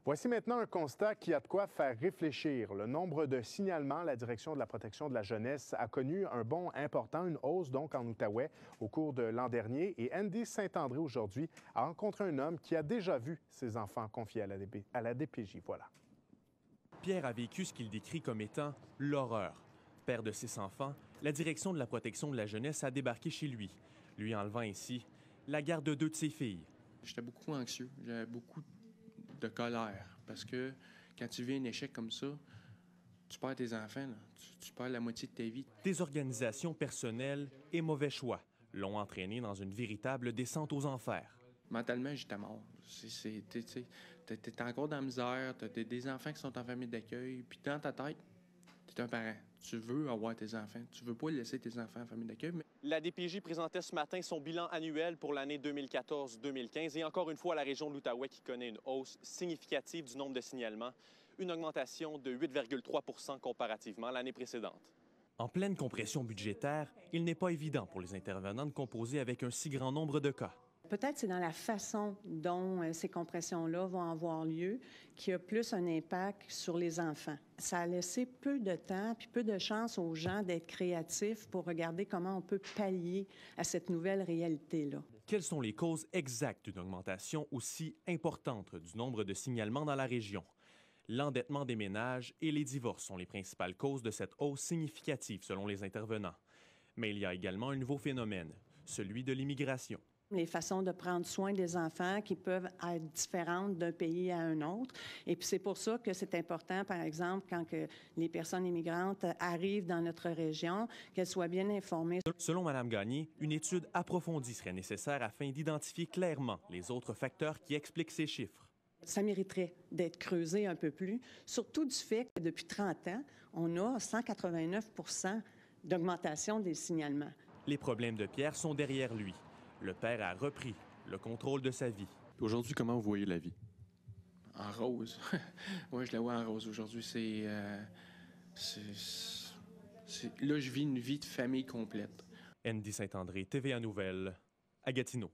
Voici maintenant un constat qui a de quoi faire réfléchir. Le nombre de signalements, la Direction de la protection de la jeunesse a connu un bond important, une hausse donc en Outaouais au cours de l'an dernier. Et Andy Saint-André aujourd'hui a rencontré un homme qui a déjà vu ses enfants confiés à la DPJ. Voilà. Pierre a vécu ce qu'il décrit comme étant l'horreur. Père de 6 enfants, la Direction de la protection de la jeunesse a débarqué chez lui, lui enlevant ainsi la garde de 2 de ses filles. J'étais beaucoup anxieux, j'avais beaucoup de colère parce que quand tu vis un échec comme ça, tu perds tes enfants, là. Tu perds la moitié de ta vie. Désorganisation personnelle et mauvais choix l'ont entraîné dans une véritable descente aux enfers. Mentalement, j'étais mort. T'es encore dans la misère, t'as des enfants qui sont en famille d'accueil, puis dans ta tête, t'es un parent. Tu veux avoir tes enfants. Tu veux pas laisser tes enfants en famille d'accueil. Mais... La DPJ présentait ce matin son bilan annuel pour l'année 2014-2015 et encore une fois, la région de l'Outaouais qui connaît une hausse significative du nombre de signalements, une augmentation de 8,3 % comparativement à l'année précédente. En pleine compression budgétaire, il n'est pas évident pour les intervenants de composer avec un si grand nombre de cas. Peut-être c'est dans la façon dont ces compressions-là vont avoir lieu qui a plus un impact sur les enfants. Ça a laissé peu de temps puis peu de chance aux gens d'être créatifs pour regarder comment on peut pallier à cette nouvelle réalité-là. Quelles sont les causes exactes d'une augmentation aussi importante du nombre de signalements dans la région? L'endettement des ménages et les divorces sont les principales causes de cette hausse significative selon les intervenants. Mais il y a également un nouveau phénomène, celui de l'immigration. Les façons de prendre soin des enfants qui peuvent être différentes d'un pays à un autre. Et puis c'est pour ça que c'est important, par exemple, quand que les personnes immigrantes arrivent dans notre région, qu'elles soient bien informées. Selon Mme Gagné, une étude approfondie serait nécessaire afin d'identifier clairement les autres facteurs qui expliquent ces chiffres. Ça mériterait d'être creusé un peu plus, surtout du fait que depuis 30 ans, on a 189 % d'augmentation des signalements. Les problèmes de Pierre sont derrière lui. Le père a repris le contrôle de sa vie. Aujourd'hui, comment vous voyez la vie? En rose. Moi, je la vois en rose. Aujourd'hui, là, je vis une vie de famille complète. Andy Saint-André, TVA Nouvelles, à Gatineau.